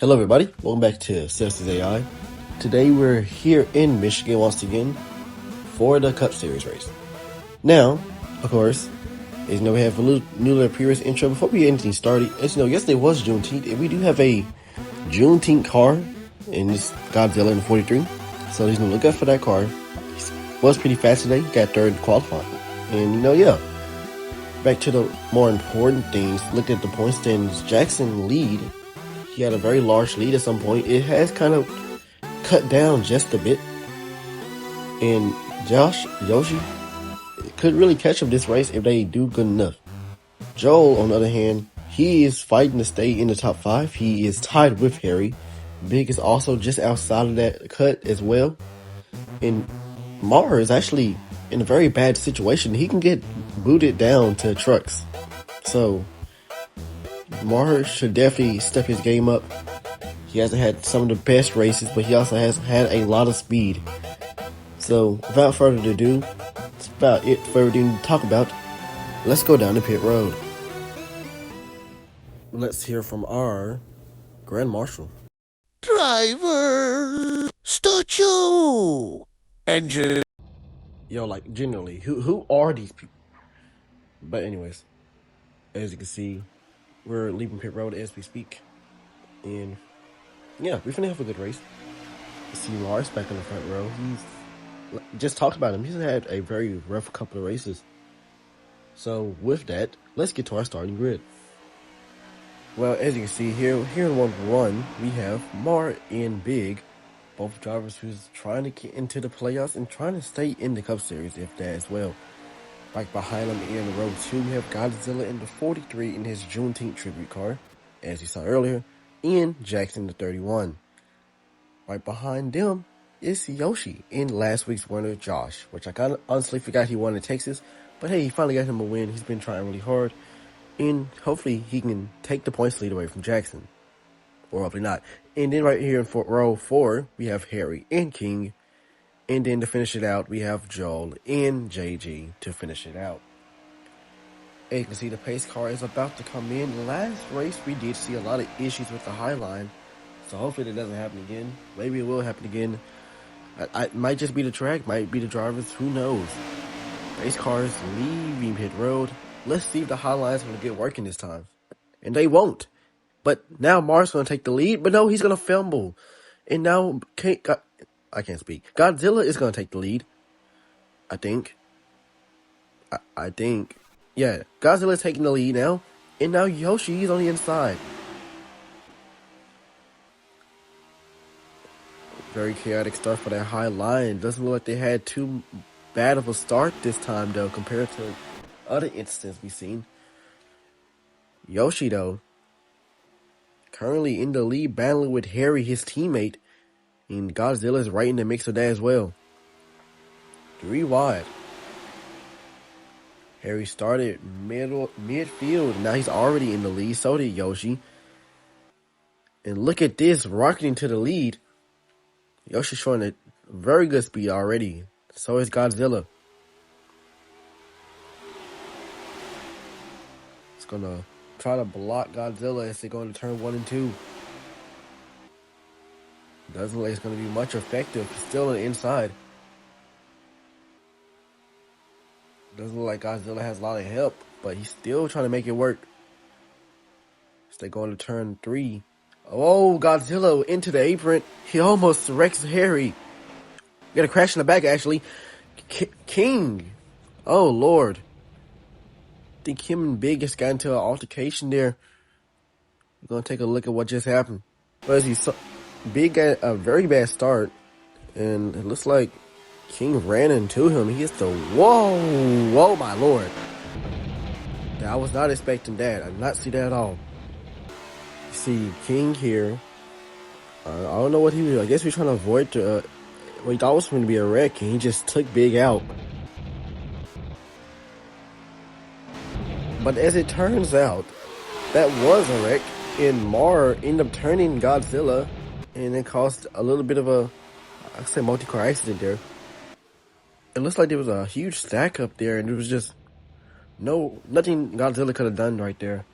Hello everybody, welcome back to Celsius AI. Today we're here in Michigan once again for the Cup Series race. Now, of course, as you know, we have a little previous intro. Before we get anything started, as you know, yesterday was Juneteenth, and we do have a Juneteenth car in this Godzilla in 43. So he's gonna look out for that car. He was pretty fast today, got third qualifying. And back to the more important things, look at the point standings. Jackson lead. He had a very large lead at some point. It has kind of cut down just a bit. And Yoshi could really catch up this race if they do good enough. Joel, on the other hand, he is fighting to stay in the top 5. He is tied with Harry. Big is also just outside of that cut as well. And Mar is actually in a very bad situation. He can get booted down to trucks. So Mar should definitely step his game up. He hasn't had some of the best races, but he also has had a lot of speed. So without further ado, that's about it for everything to talk about. Let's go down the pit road. Let's hear from our Grand Marshal. Driver, start you. Engine. Like generally, who are these people? But anyways, as you can see, we're leaving pit road as we speak. And yeah, we're finna have a good race. You see Lars back in the front row. He's just talked about him. He's had a very rough couple of races. So with that, let's get to our starting grid. Well, as you can see here in 1-1, we have Mar and Big, both drivers who's trying to get into the playoffs and trying to stay in the Cup Series, if that as well. Right behind them in row 2, we have Godzilla in the 43 in his Juneteenth tribute car, as you saw earlier, and Jackson the 31. Right behind them is Yoshi in last week's winner, Josh, which I kind of honestly forgot he won in Texas, but hey, he finally got him a win. He's been trying really hard, and hopefully he can take the points lead away from Jackson, or hopefully not. And then right here in row 4, we have Harry and King. And then to finish it out, we have Joel and JG to finish it out. As you can see, the pace car is about to come in. Last race, we did see a lot of issues with the high line. So hopefully it doesn't happen again. Maybe it will happen again. It might just be the track, might be the drivers, who knows. Pace cars leaving pit road. Let's see if the high line's going to get working this time. And they won't. But now Mark's going to take the lead. But no, he's going to fumble. And now I can't speak. Godzilla is going to take the lead. I think. Yeah, Godzilla is taking the lead now. And now Yoshi is on the inside. Very chaotic start for that high line. Doesn't look like they had too bad of a start this time, though, compared to other instances we've seen. Yoshi, though, currently in the lead, battling with Harry, his teammate. And Godzilla is right in the mix of that as well. 3 wide. Harry started midfield. Now he's already in the lead. So did Yoshi. And look at this, rocketing to the lead. Yoshi's showing a very good speed already. So is Godzilla. It's gonna try to block Godzilla as they go into turn 1 and 2. Doesn't look like it's going to be much effective. Still on the inside. Doesn't look like Godzilla has a lot of help, but he's still trying to make it work. As they go into turn 3. Oh, Godzilla into the apron. He almost wrecks Harry. Got a crash in the back, actually. King. Oh, Lord. I think him and Big just got into an altercation there. We're going to take a look at what just happened. But as you saw, Big got a very bad start, and it looks like King ran into him. He hits the whoa, my Lord. I was not expecting that. I did not see that at all. You see King here. I don't know what he was. I guess he was trying to avoid what he thought was going to be a wreck, and he just took Big out. But as it turns out, that was a wreck, and Mar ended up turning Godzilla. And it caused a little bit of a, I'd say, multi-car accident there. It looks like there was a huge stack up there, and there was just nothing Godzilla could have done right there.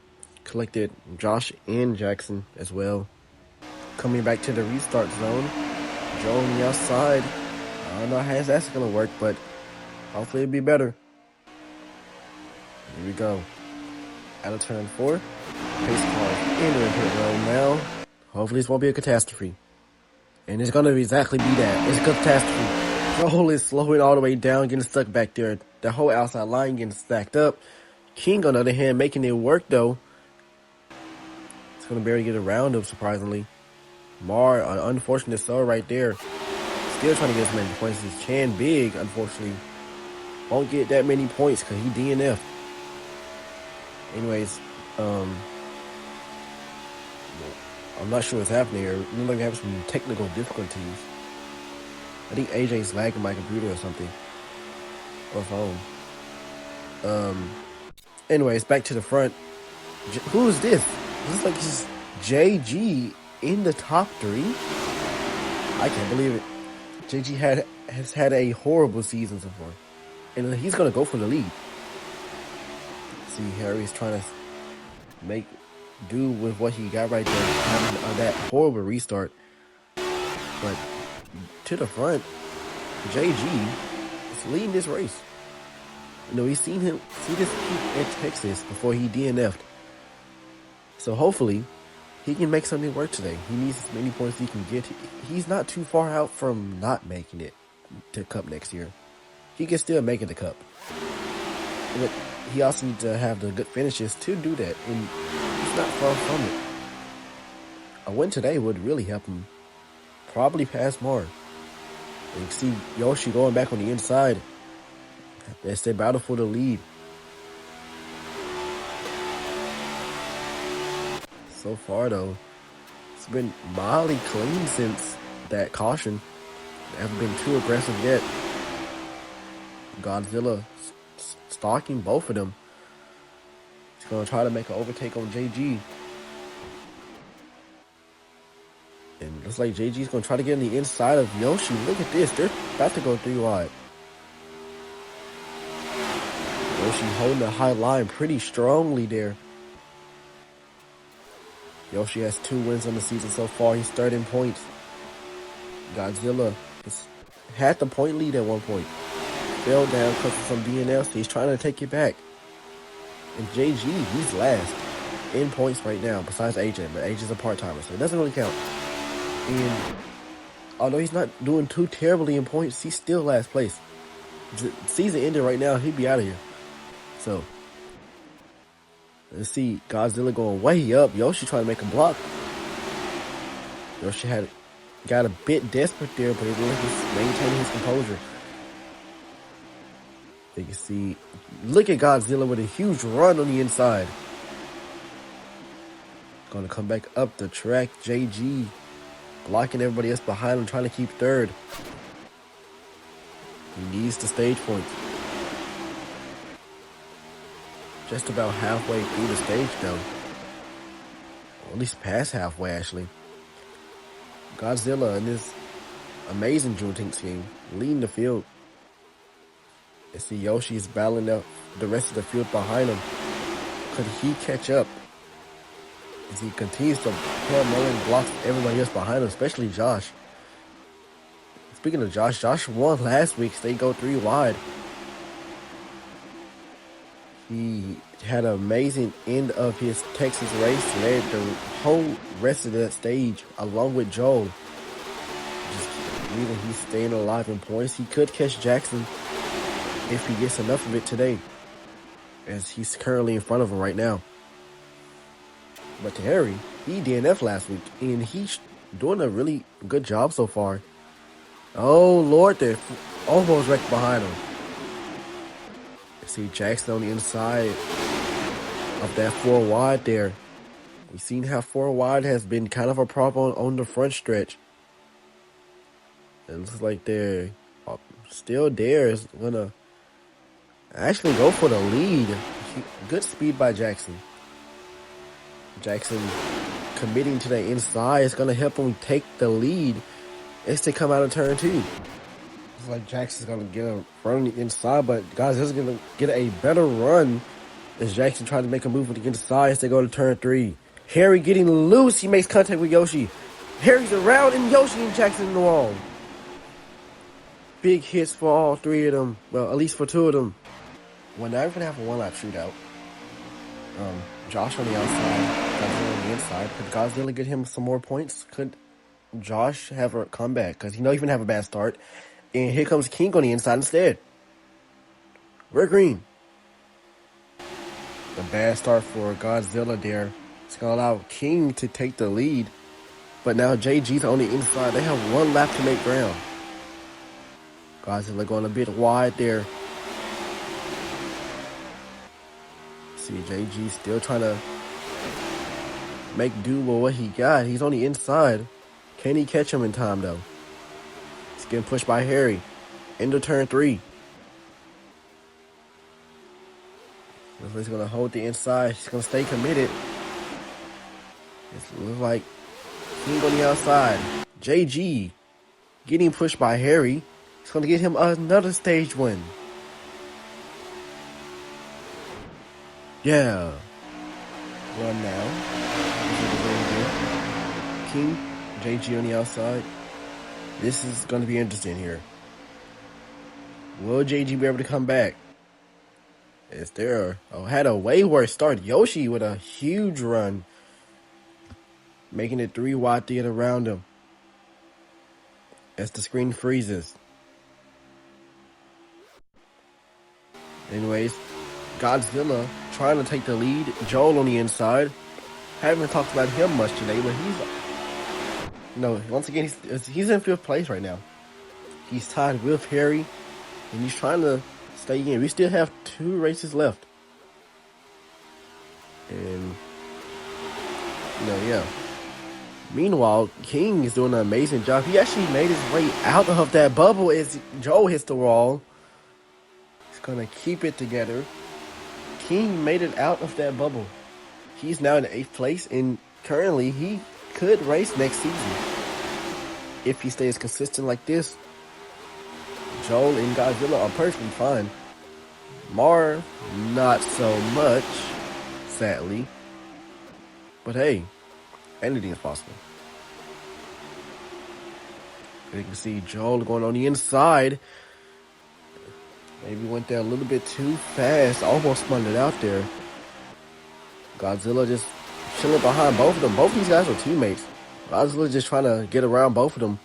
Collected Josh and Jackson as well. coming back to the restart zone. Joe on the outside. I don't know how that's going to work, but hopefully it'll be better. Here we go. Out of turn 4. Pace car entering pit road now. Hopefully this won't be a catastrophe. And it's going to exactly be that. It's a catastrophe. Joel is slowing all the way down, getting stuck back there. The whole outside line getting stacked up. King, on the other hand, making it work, though. It's going to barely get around him, surprisingly. Mar, an unfortunate soul right there. Still trying to get as many points as Chan Big, unfortunately. Won't get that many points because he DNF'd. Anyways, I'm not sure what's happening here. It looks like we have some technical difficulties. I think AJ's lagging my computer or something. Or phone. Anyways, back to the front. Who is this? This is like just JG in the top 3. I can't believe it. JG has had a horrible season so far. And he's going to go for the lead. See, Harry's trying to make do with what he got right there, having that horrible restart. But to the front, JG is leading this race. You know, we've seen him see this peak at Texas before he DNF'd. So hopefully, he can make something work today. He needs as many points as he can get. He's not too far out from not making it to Cup next year. He can still make it to Cup. But he also needs to have the good finishes to do that. And he's not far from it. A win today would really help him. Probably pass more. And you can see Yoshi going back on the inside. As they battle for the lead. So far, though, it's been mildly clean since that caution. They haven't been too aggressive yet. Godzilla stalking both of them. He's going to try to make an overtake on JG. And looks like JG's going to try to get on the inside of Yoshi. Look at this. They're about to go 3 wide. Yoshi holding the high line pretty strongly there. Yoshi has 2 wins on the season so far. He's third in points. Godzilla had the point lead at one point. Fell down because of some DNF, so he's trying to take it back. And JG, he's last in points right now, besides AJ. But AJ's a part-timer, so it doesn't really count. And although he's not doing too terribly in points, he's still last place. The season ended right now, he'd be out of here. So, let's see Godzilla going way up. Yoshi trying to make a block. Yoshi got a bit desperate there, but he's maintaining his composure. You can see, look at Godzilla with a huge run on the inside. Going to come back up the track. JG blocking everybody else behind him, trying to keep third. He needs the stage points. Just about halfway through the stage, though. Or at least past halfway, actually. Godzilla in this amazing Juneteenth scheme, leading the field. You see Yoshi is battling up the rest of the field behind him. Could he catch up? As he continues to Hail Mary blocks everybody else behind him, especially Josh. Speaking of Josh, Josh won last week, so they go 3 wide. He had an amazing end of his Texas race, led the whole rest of that stage along with Joel. Just reason he's staying alive in points. He could catch Jackson if he gets enough of it today, as he's currently in front of him right now. But to Harry, he DNF'd last week, and he's doing a really good job so far. Oh, Lord, they're almost wrecked behind him. See Jackson on the inside of that 4 wide there. We've seen how 4 wide has been kind of a problem on the front stretch. It looks like they're still there. Is gonna actually go for the lead. Good speed by Jackson. Jackson committing to the inside is gonna help him take the lead as they come out of turn 2. It's like Jackson's going to get a run on the inside, but guys, this is going to get a better run as Jackson tries to make a move with the inside as they go to turn 3. Harry getting loose. He makes contact with Yoshi. Harry's around and Yoshi and Jackson in the wall. Big hits for all three of them. Well, at least for two of them. Well, now we're going to have a one-lap shootout. Josh on the outside, Godzilla on the inside. Could Godzilla get him some more points? Could Josh have a comeback? Because he's not even have a bad start. And here comes King on the inside instead. We're green. A bad start for Godzilla there. It's going to allow King to take the lead. But now JG's on the inside. They have one lap to make ground. Godzilla going a bit wide there. See, JG still trying to make do with what he got. He's on the inside. Can he catch him in time, though? He's getting pushed by Harry. Into turn 3. He's going to hold the inside. He's going to stay committed. It looks like King on the outside. JG getting pushed by Harry. It's going to get him another stage win. Yeah. Run now. King, JG on the outside. This is going to be interesting here. Will JG be able to come back? Is there had a way worse start. Yoshi with a huge run. Making it 3 wide to get around him. As the screen freezes. Anyways, Godzilla trying to take the lead. Joel on the inside. Haven't talked about him much today, but once again, he's in 5th place right now. He's tied with Harry, and he's trying to stay in. We still have 2 races left. And, yeah. Meanwhile, King is doing an amazing job. He actually made his way out of that bubble as Joel hits the wall. He's going to keep it together. King made it out of that bubble. He's now in 8th place, and currently he could race next season. If he stays consistent like this, Joel and Godzilla are perfectly fine. Mar, not so much, sadly. But hey, anything is possible. You can see Joel going on the inside. Maybe went there a little bit too fast. Almost spun it out there. Godzilla just chilling behind both of them. Both of these guys are teammates. Godzilla just trying to get around both of them.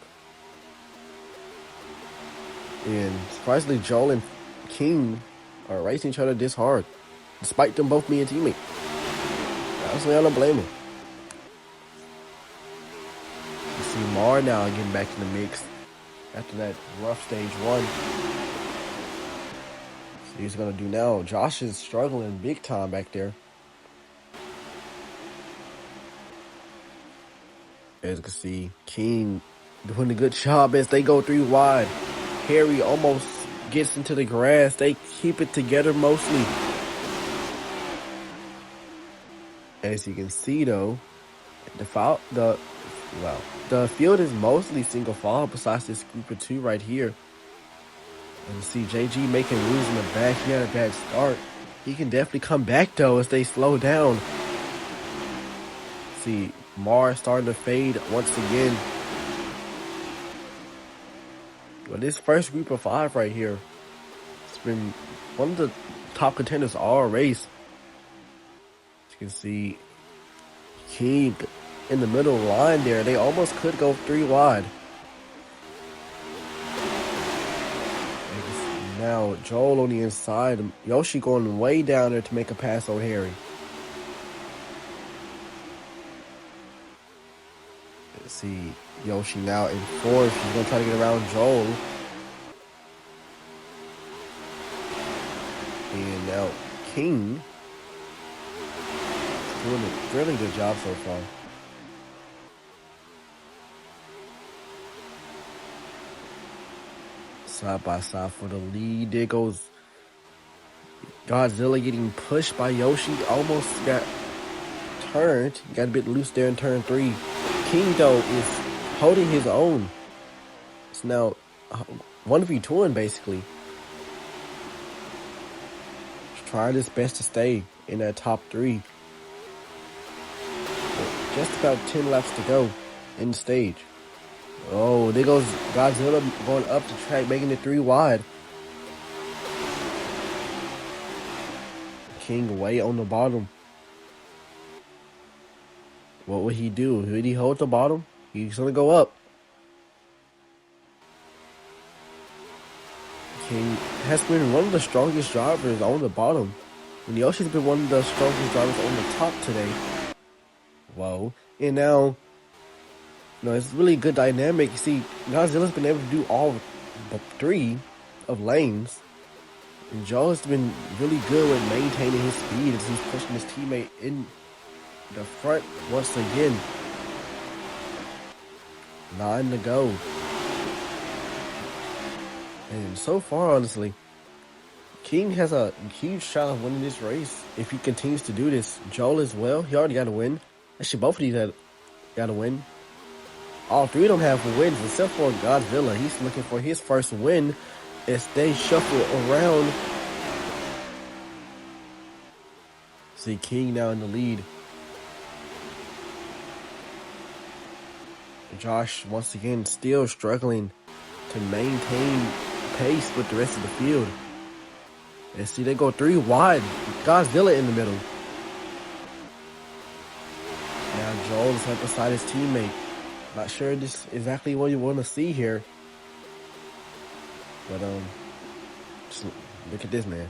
And surprisingly, Joel and King are racing each other this hard. Despite them both being teammates. Honestly, I don't blame them. You see Mar now getting back in the mix. After that rough stage 1. So he's going to do now. Josh is struggling big time back there. As you can see, King doing a good job as they go 3 wide. Harry almost gets into the grass. They keep it together mostly. As you can see though, the field is mostly single file besides this group of 2 right here. And see JG making moves in the back. He had a bad start. He can definitely come back though as they slow down. See Mar starting to fade once again. But this first group of 5 right here, it's been one of the top contenders all race. You can see King in the middle line there. They almost could go 3 wide. Now Joel on the inside. Yoshi going way down there to make a pass on Harry. Let's see Yoshi now in 4th. He's going to try to get around Joel. And now King doing a really good job so far. Side by side for the lead. There goes Godzilla getting pushed by Yoshi. Almost got turned. Got a bit loose there in turn 3. King though is holding his own. It's now 1v2ing basically. He's trying his best to stay in that top 3. Just about 10 laps to go. in the stage. Oh, there goes Godzilla going up the track, making it 3 wide. King way on the bottom. What would he do? Would he hold the bottom? He's gonna go up. King has been one of the strongest drivers on the bottom. And Yoshi's been one of the strongest drivers on the top today. Whoa. And now, it's really good dynamic. You see, Godzilla's been able to do all but 3 of lanes. And Joe has been really good with maintaining his speed as he's pushing his teammate in the front once again. 9 to go. And so far, honestly, King has a huge shot of winning this race if he continues to do this. Joel as well. He already got a win. Actually, both of these got a win. All 3 of them have wins except for Godzilla. He's looking for his first win as they shuffle around. See King now in the lead. Josh, once again, still struggling to maintain pace with the rest of the field. And see, they go 3 wide. Godzilla in the middle. Now Joel is right beside his teammate. Not sure this is exactly what you want to see here. But, just look at this, man.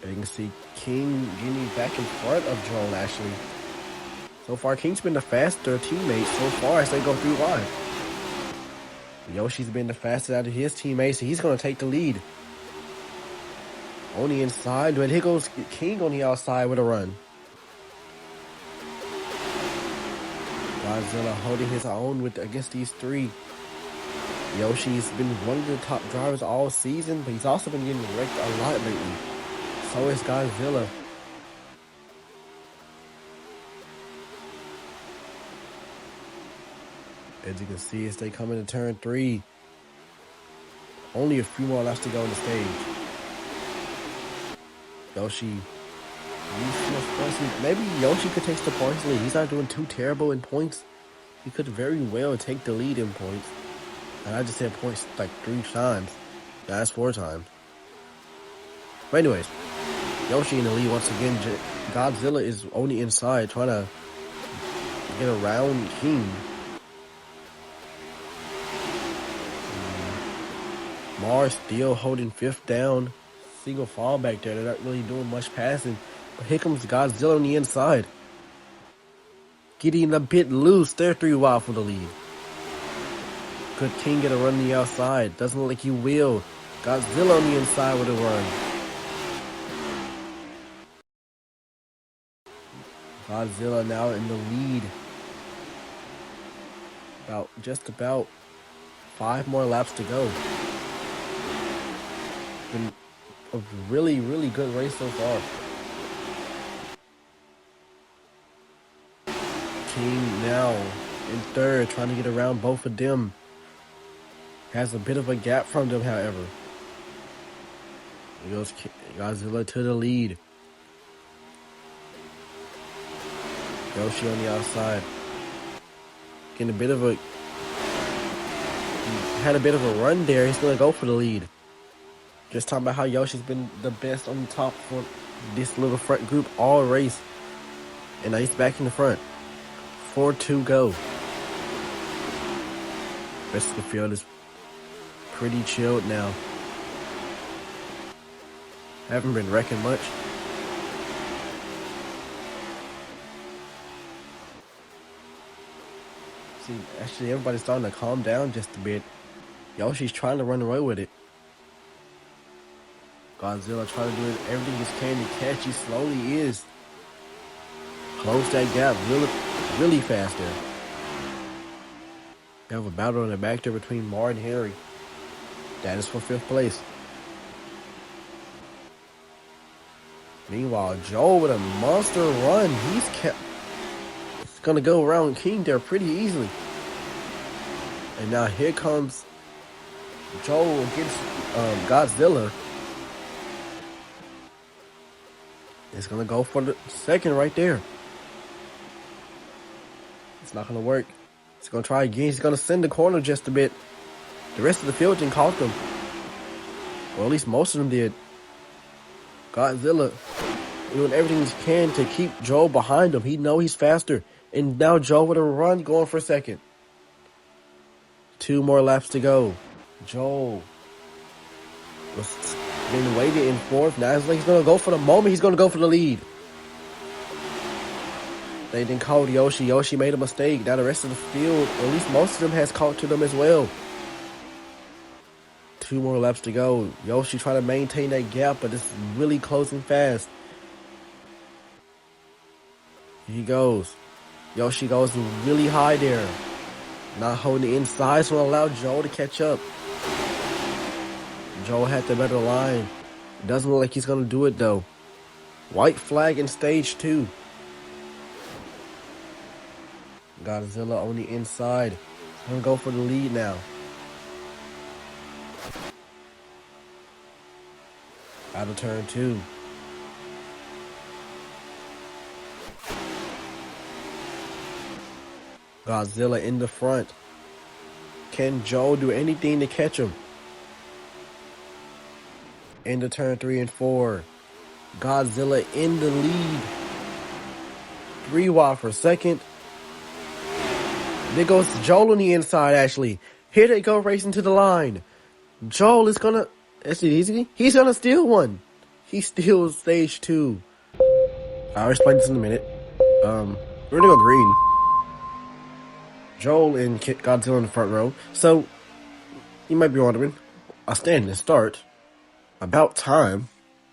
And you can see King getting back in front of Joel, actually. So far, King's been the faster teammate so far as they go 3 wide. Yoshi's been the fastest out of his teammates, so he's going to take the lead. On the inside, but here goes King on the outside with a run. Godzilla holding his own against these 3. Yoshi's been one of the top drivers all season, but he's also been getting wrecked a lot lately. So is Godzilla. As you can see, as they come into turn 3, only a few more laps to go on the stage. Yoshi, maybe Yoshi could take the points lead. He's not doing too terrible in points. He could very well take the lead in points. And I just said points like 3 times. That's 4 times. But anyways, Yoshi in the lead once again. Godzilla is on the inside trying to get around King. Mars still holding 5th down. Single fall back there. They're not really doing much passing. But here comes Godzilla on the inside. Getting a bit loose. They're 3 wide for the lead. Could King get a run on the outside? Doesn't look like he will. Godzilla on the inside with a run. Godzilla now in the lead. Just about 5 more laps to go. Been a really, really good race so far. King now in 3rd, trying to get around both of them. Has a bit of a gap from them, however. Here goes Godzilla to the lead. Yoshi on the outside. Getting had a bit of a run there. He's going to go for the lead. Just talking about how Yoshi's been the best on the top for this little front group all race. And now he's back in the front. 4-2 go. Rest of the field is pretty chilled now. Haven't been wrecking much. See, actually everybody's starting to calm down just a bit. Yoshi's trying to run away with it. Godzilla trying to do everything he can to catch. He slowly is. Close that gap really fast there. They have a battle in the back there between Mar and Harry. That is for 5th place. Meanwhile, Joel with a monster run. It's going to go around King there pretty easily. And now here comes Joel against Godzilla. It's going to go for the 2nd right there. It's not going to work. He's going to try again. He's going to send the corner just a bit. The rest of the field didn't caught them. Or at least most of them did. Godzilla doing everything he can to keep Joel behind him. He know he's faster. And now Joel with a run going for second. 2 more laps to go. Joel was been waiting in fourth. Now it's like he's going to go for the moment. He's going to go for the lead. They didn't call Yoshi. Yoshi made a mistake. Now the rest of the field, or at least most of them, has caught to them as well. 2 more laps to go. Yoshi trying to maintain that gap, but it's really closing fast. Here he goes. Yoshi goes really high there. Not holding the inside, so allow Joel to catch up. Joel had the better line. It doesn't look like he's going to do it, though. White flag in stage 2. Godzilla on the inside. He's going to go for the lead now. Out of turn 2. Godzilla in the front. Can Joel do anything to catch him? Into turn 3 and 4. Godzilla in the lead. 3 wide for second. There goes Joel on the inside, actually. Here they go racing to the line. Joel is gonna... Is it easy? He's gonna steal one. He steals stage 2. I'll explain this in a minute. We're gonna go green. Joel and Godzilla in the front row. So, you might be wondering, a standing start. About time.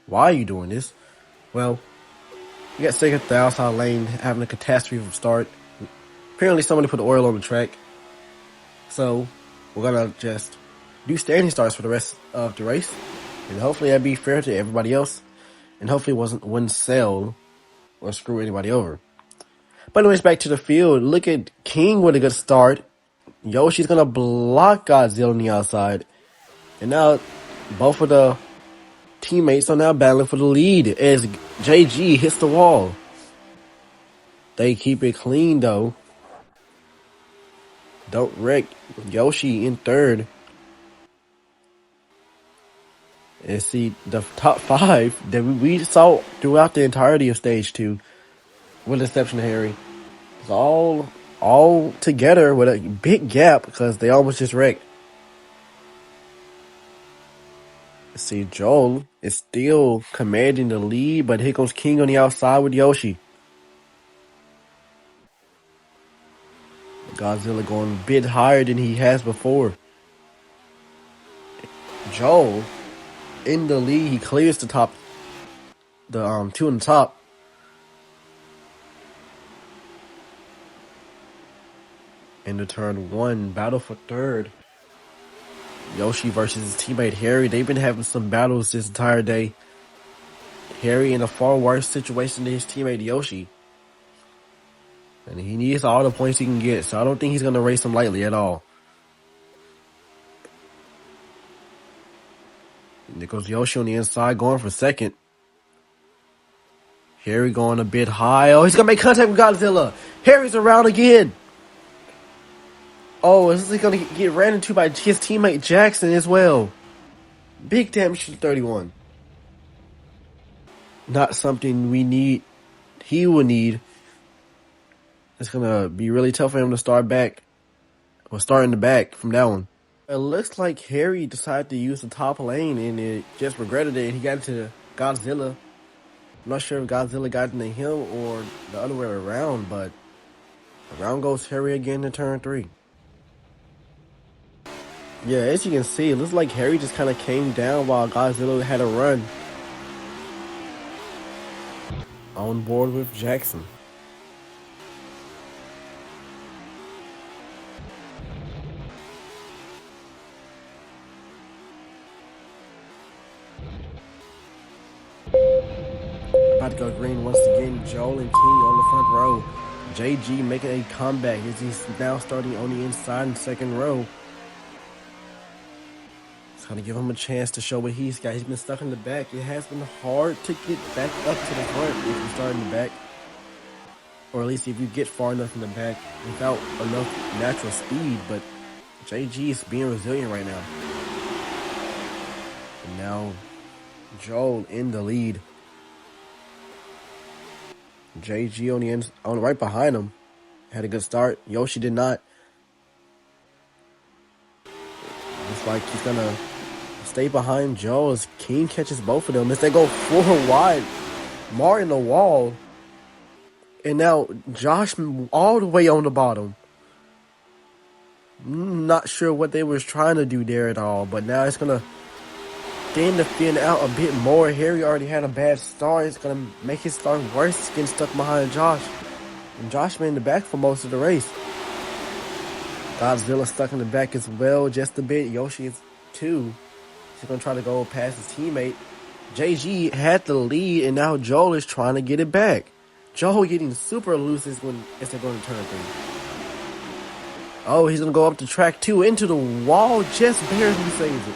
Why are you doing this? Well, you got second at the outside lane having a catastrophe from start. Apparently somebody put oil on the track. So, we're gonna just do standing starts for the rest of the race. And hopefully that'd be fair to everybody else. And hopefully it wouldn't sell or screw anybody over. But anyways, back to the field. Look at King with a good start. Yoshi's gonna block Godzilla on the outside. And now both of the teammates are now battling for the lead as JG hits the wall. They keep it clean though. Don't wreck. Yoshi in third. And see, the top 5 that we saw throughout the entirety of stage 2, with the exception of Harry, is all together with a big gap because they almost just wrecked. See, Joel is still commanding the lead, but here comes King on the outside with Yoshi. Godzilla going a bit higher than he has before. Joel in the lead, he clears the top, the 2 on the top. Into turn 1, battle for third. Yoshi versus his teammate Harry. They've been having some battles this entire day. Harry in a far worse situation than his teammate Yoshi. And he needs all the points he can get, so I don't think he's going to race him lightly at all. And there goes Yoshi on the inside going for second. Harry going a bit high. Oh, he's going to make contact with Godzilla. Harry's around again. Oh, is he going to get ran into by his teammate Jackson as well? Big damage to 31. Not something we need. He will need. It's going to be really tough for him to start back. Or start in the back from that one. It looks like Harry decided to use the top lane and it just regretted it. And he got into Godzilla. I'm not sure if Godzilla got into him or the other way around, but around goes Harry again in turn 3. Yeah, as you can see, it looks like Harry just kind of came down while Godzilla had a run. On board with Jackson. About to go green once again. Joel and King on the front row. JG making a comeback as he's now starting on the inside in second row. Trying to give him a chance to show what he's got. He's been stuck in the back. It has been hard to get back up to the front if you start in the back. or at least if you get far enough in the back without enough natural speed. But JG is being resilient right now. And now Joel in the lead. JG on the end, right behind him, had a good start. Yoshi did not. Looks like he's gonna stay behind Joel as King catches both of them. As they go 4 wide, Mar in the wall, and now Josh all the way on the bottom. Not sure what they was trying to do there at all, but now it's gonna thin the fin out a bit more. Harry already had a bad start. It's gonna make his start worse, getting stuck behind Josh. And Josh been in the back for most of the race. Godzilla stuck in the back as well, just a bit. Yoshi is too. He's gonna try to go past his teammate. JG had the lead, and now Joel is trying to get it back. Joel getting super loose as they're going to turn 3. Oh, he's gonna go up the track too, into the wall, just barely saves it.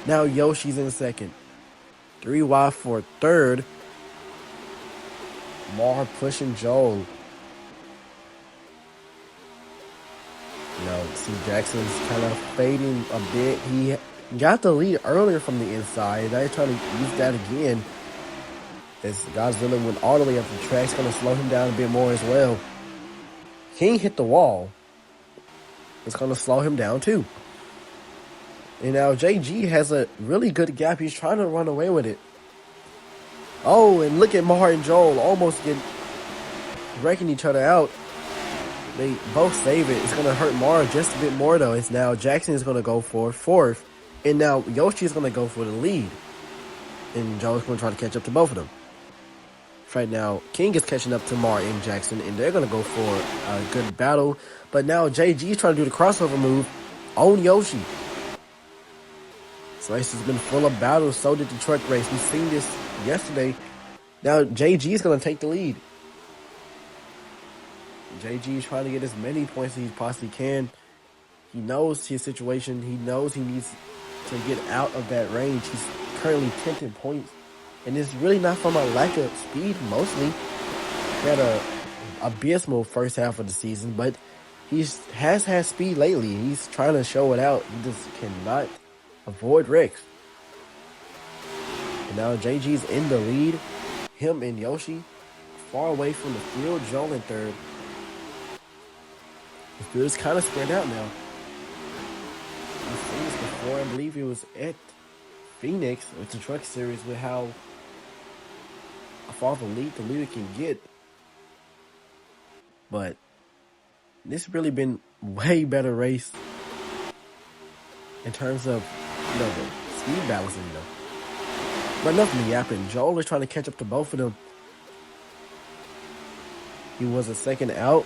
Now Yoshi's in second. 3 wide for third. Mar pushing Joel. See Jackson's kind of fading a bit. He got the lead earlier from the inside. Now he's trying to use that again. As Godzilla went all the way up the track. It's going to slow him down a bit more as well. King hit the wall. It's going to slow him down too. And now JG has a really good gap. He's trying to run away with it. Oh, and look at Mar and Joel almost wrecking each other out. They both save it. It's going to hurt Mar just a bit more, though. It's now Jackson is going to go for 4th. And now Yoshi is going to go for the lead. And Joel's going to try to catch up to both of them. Right now, King is catching up to Mar and Jackson. And they're going to go for a good battle. But now JG is trying to do the crossover move on Yoshi. This race has been full of battles. So did the truck race. We've seen this yesterday. Now JG is going to take the lead. JG is trying to get as many points as he possibly can. He knows his situation. He knows he needs to get out of that range. He's currently 10 points. And it's really not from a lack of speed, mostly. He had a abysmal first half of the season, but he has had speed lately. He's trying to show it out. He just cannot avoid wrecks. And now JG's in the lead. Him and Yoshi far away from the field. Joel in third. The field's kind of spread out now. We've seen this before. I believe it was at Phoenix with the truck series with how far the leader can get. But this has really been way better race in terms of, the speed balancing, But nothing to yapping. Joel is trying to catch up to both of them. He was a second out.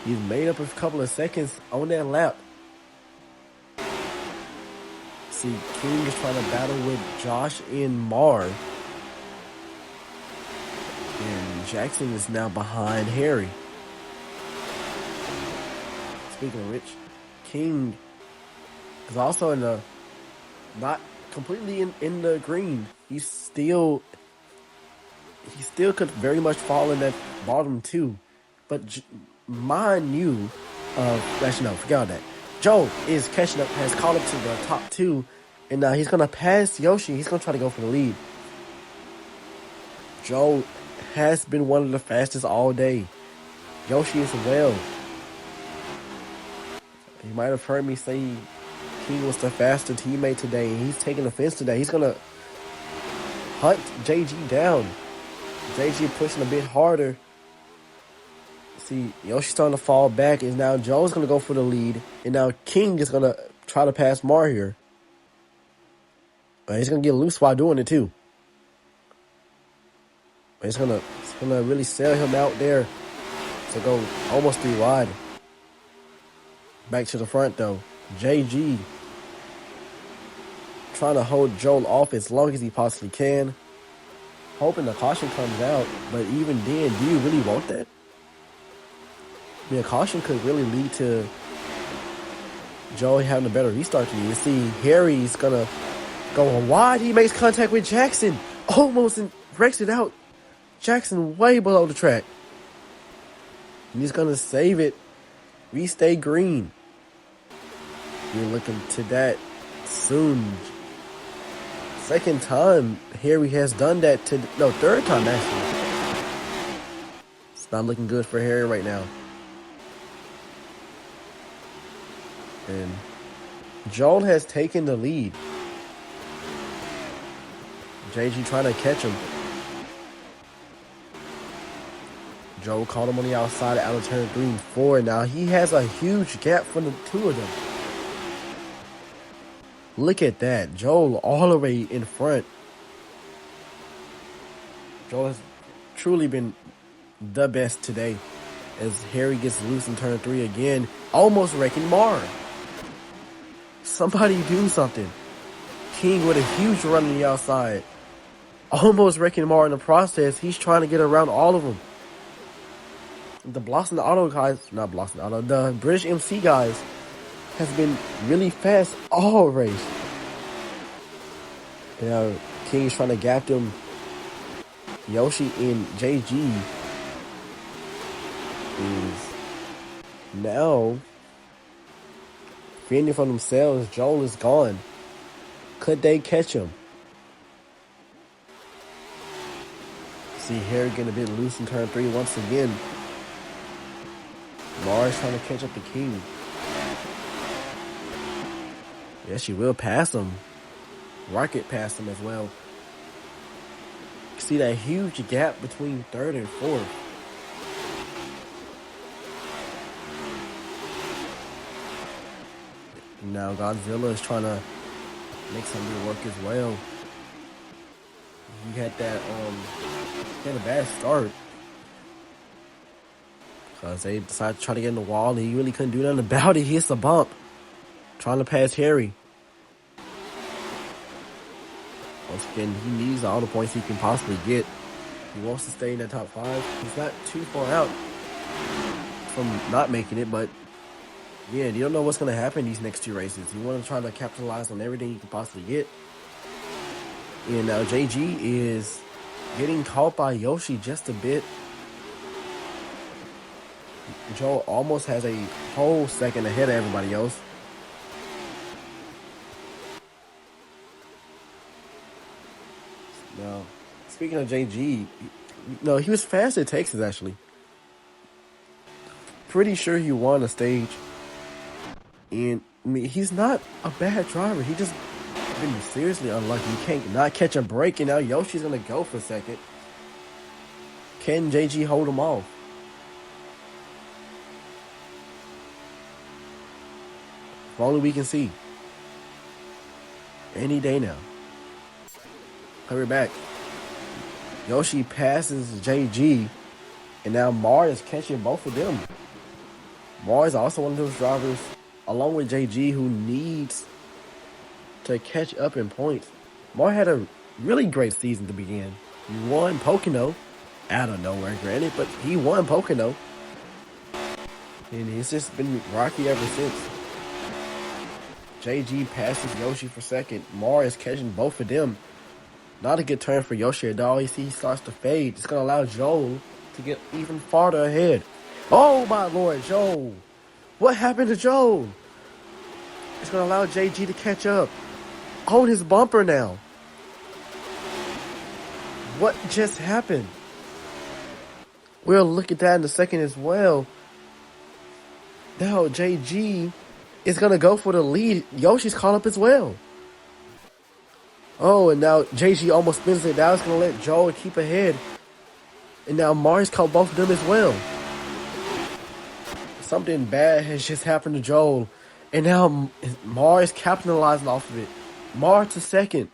He's made up a couple of seconds on that lap. See, King is trying to battle with Josh and Mar. And Jackson is now behind Harry. Speaking of which, King is also in the not completely in the green. He still could very much fall in that bottom 2. But mind you, actually no, forget all that. Joel is catching up, has caught up to the top 2, and now he's gonna pass Yoshi. He's gonna try to go for the lead. Joel has been one of the fastest all day. Yoshi as well. You might have heard me say King was the faster teammate today, and he's taking offense today. He's gonna hunt JG down. JG pushing a bit harder. See, Yoshi's starting to fall back, and now Joel's going to go for the lead, and now King is going to try to pass Mar here. But he's going to get loose while doing it, too. But it's going to really sell him out there to go almost 3 wide. Back to the front, though. JG trying to hold Joel off as long as he possibly can. Hoping the caution comes out, but even then, do you really want that? I mean, a caution could really lead to Joel having a better restart than you. See, Harry's going to go wide. He makes contact with Jackson. Almost wrecks it out. Jackson way below the track. He's going to save it. We stay green. We're looking to that soon. Second time Harry has done that third time actually. It's not looking good for Harry right now. And Joel has taken the lead. JG trying to catch him. Joel caught him on the outside out of turn 3 and 4. Now he has a huge gap from the two of them. Look at that. Joel all the way in front. Joel has truly been the best today as Harry gets loose in turn 3 again, almost wrecking Mar. Somebody do something. King with a huge run on the outside, almost wrecking Mar in the process. He's trying to get around all of them. The Blossom Auto guys, the British MC guys has been really fast all race. King is trying to gap them. Yoshi and JG is now fending for themselves. Joel is gone. Could they catch him? See Harry getting a bit loose in turn 3 once again. Mars trying to catch up to King. Yeah, she will pass him. Rocket passed him as well. See that huge gap between third and fourth. Now Godzilla is trying to make something work as well. He had a bad start because they decided to try to get in the wall and he really couldn't do nothing about it. He hits a bump trying to pass Harry. Once again, he needs all the points he can possibly get. He wants to stay in that top 5. He's not too far out from not making it, but yeah, you don't know what's going to happen these next 2 races. You want to try to capitalize on everything you can possibly get. And now JG is getting caught by Yoshi just a bit. Joel almost has a whole second ahead of everybody else. Now, speaking of JG, he was fast at Texas, actually. Pretty sure he won a stage. And, he's not a bad driver. He just been seriously unlucky. He can't not catch a break, and now Yoshi's going to go for a second. Can JG hold him off? If only we can see. Any day now. Hurry back. Yoshi passes JG, and now Mar is catching both of them. Mar is also one of those drivers, along with JG, who needs to catch up in points. Mar had a really great season to begin. He won Pocono out of nowhere, granted, but he won Pocono. And it's just been rocky ever since. JG passes Yoshi for second. Mar is catching both of them. Not a good turn for Yoshi at all. You see he starts to fade. It's going to allow Joel to get even farther ahead. Oh my Lord, Joel. What happened to Joel? It's going to allow JG to catch up. On his bumper now. What just happened? We'll look at that in a second as well. Now JG is going to go for the lead. Yoshi's caught up as well. Oh, and now JG almost spins it. Now it's going to let Joel keep ahead. And now Mars caught both of them as well. Something bad has just happened to Joel. And now Mars capitalizing off of it. Mars to second.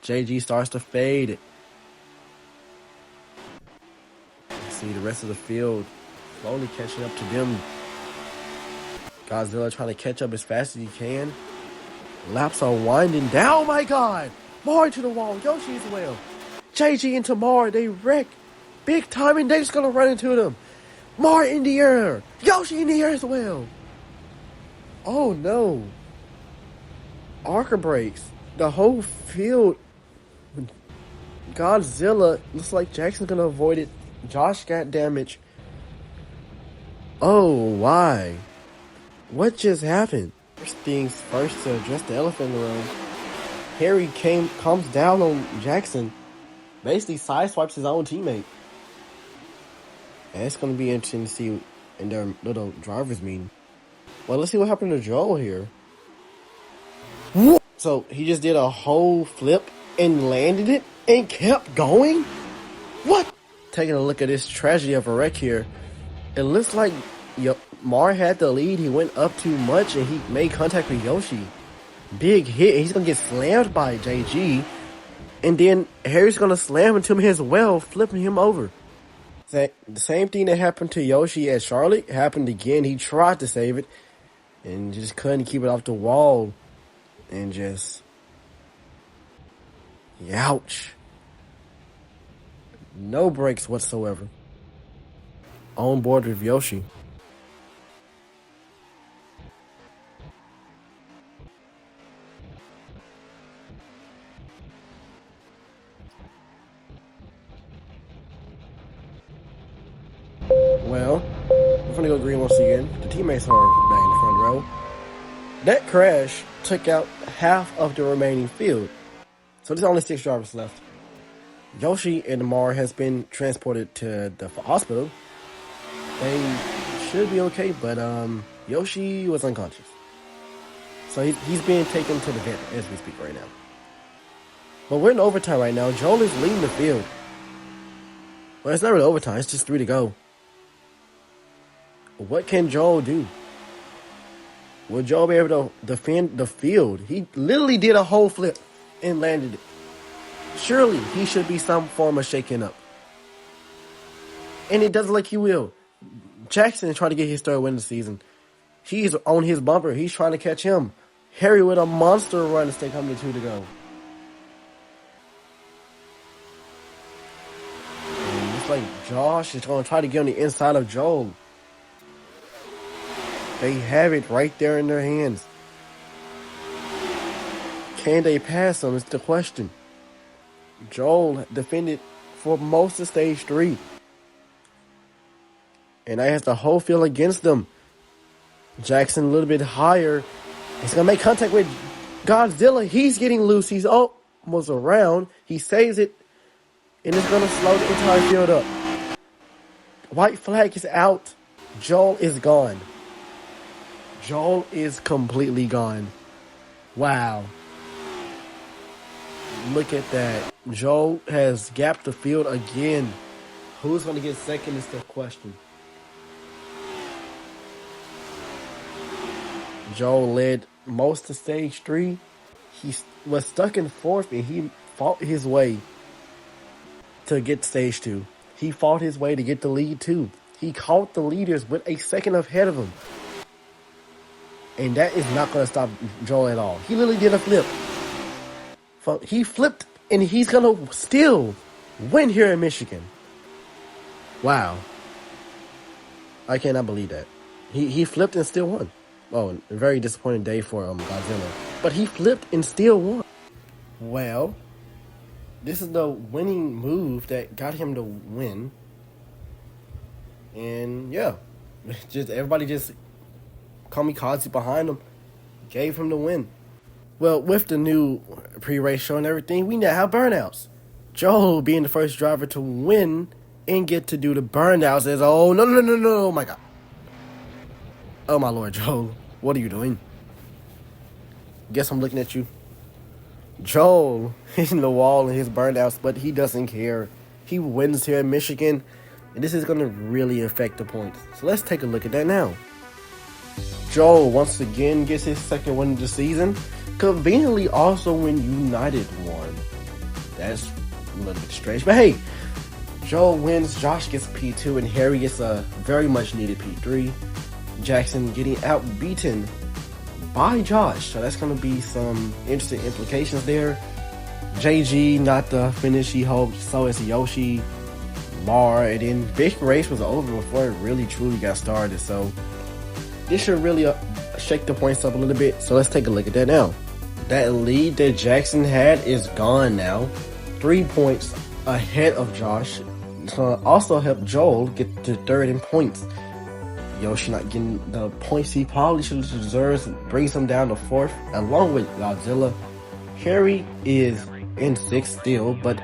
JG starts to fade. See the rest of the field slowly catching up to them. Godzilla trying to catch up as fast as he can. Laps are winding down. Oh my God! Mar to the wall. Yoshi as well. JG into Mar. They wreck big time, and they're just gonna run into them. Mar in the air. Yoshi in the air as well. Oh no! Arca breaks. The whole field. Godzilla looks like Jackson's gonna avoid it. Josh got damage. Oh, why? What just happened? First things first, to address the elephant in the room. Harry comes down on Jackson, basically sideswipes his own teammate. And it's going to be interesting to see in their little drivers meeting. Well, let's see what happened to Joel here. So he just did a whole flip and landed it and kept going? What? Taking a look at this tragedy of a wreck here, it looks like Mar had the lead. He went up too much and he made contact with Yoshi. Big hit. He's going to get slammed by JG. And then Harry's going to slam into him as well, flipping him over. The same thing that happened to Yoshi at Charlotte happened again. He tried to save it and just couldn't keep it off the wall. And just... ouch. No brakes whatsoever. On board with Yoshi. Well, we're gonna go green once again. The teammates are back in the front row. That crash took out half of the remaining field. So there's only 6 drivers left. Yoshi and Mar has been transported to the hospital. They should be okay, but Yoshi was unconscious. So he's being taken to the vet as we speak right now. But we're in overtime right now. Joel is leading the field. Well, it's not really overtime. It's just 3 to go. What can Joel do? Will Joel be able to defend the field? He literally did a whole flip and landed it. Surely he should be some form of shaking up. And it doesn't look like he will. Jackson is trying to get his third win of the season. He's on his bumper. He's trying to catch him. Harry with a monster run to stay coming to 2 to go. And it's like Josh is going to try to get on the inside of Joel. They have it right there in their hands. Can they pass him is the question. Joel defended for most of stage 3. And that has the whole field against them. Jackson a little bit higher. He's going to make contact with Godzilla. He's getting loose. He's almost around. He saves it. And it's going to slow the entire field up. White flag is out. Joel is gone. Joel is completely gone. Wow. Look at that. Joel has gapped the field again. Who's going to get second is the question. Joel led most of stage 3. He was stuck in 4th and he fought his way to get stage 2. He fought his way to get the lead too. He caught the leaders with a second ahead of him. And that is not going to stop Joel at all. He literally did a flip. He flipped, and he's going to still win here in Michigan. Wow. I cannot believe that. He flipped and still won. Oh, a very disappointing day for Godzilla. But he flipped and still won. Well, this is the winning move that got him to win. And yeah, everybody just kamikaze behind him, gave him the win. Well, with the new pre-race show and everything, we now have burnouts. Joel being the first driver to win and get to do the burnouts as, oh, no, oh my God. Oh my Lord, Joel, what are you doing? Guess I'm looking at you. Joel hitting the wall in his burnouts, but he doesn't care. He wins here in Michigan, and this is going to really affect the points. So let's take a look at that now. Joel once again gets his second win of the season, conveniently also when United won. That's a little bit strange, but hey, Joel wins, Josh gets P2, and Harry gets a very much needed P3. Jackson getting outbeaten by Josh, so that's going to be some interesting implications there. JG not the finish he hoped, so is Yoshi, Mar, and then big race was over before it really truly got started, so this should really shake the points up a little bit. So let's take a look at that now. That lead that Jackson had is gone now. 3 points ahead of Josh. It's going to also help Joel get to third in points. Yoshi not getting the points he probably should deserves, brings him down to 4th, along with Godzilla. Harry is in 6th still, but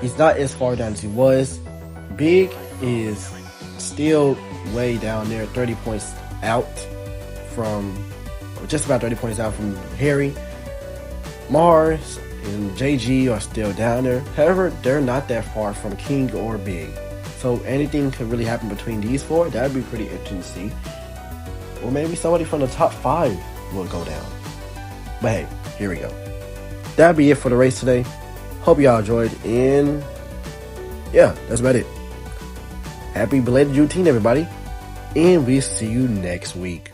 he's not as far down as he was. Big is still way down there, 30 points out from, just about 30 points out from Harry. Mars and JG are still down there. However, they're not that far from King or Big. So anything could really happen between these 4. That'd be pretty interesting to see. Or maybe somebody from the top 5 will go down. But hey, here we go. That'd be it for the race today. Hope y'all enjoyed. And yeah, that's about it. Happy belated Juneteenth, everybody. And we'll see you next week.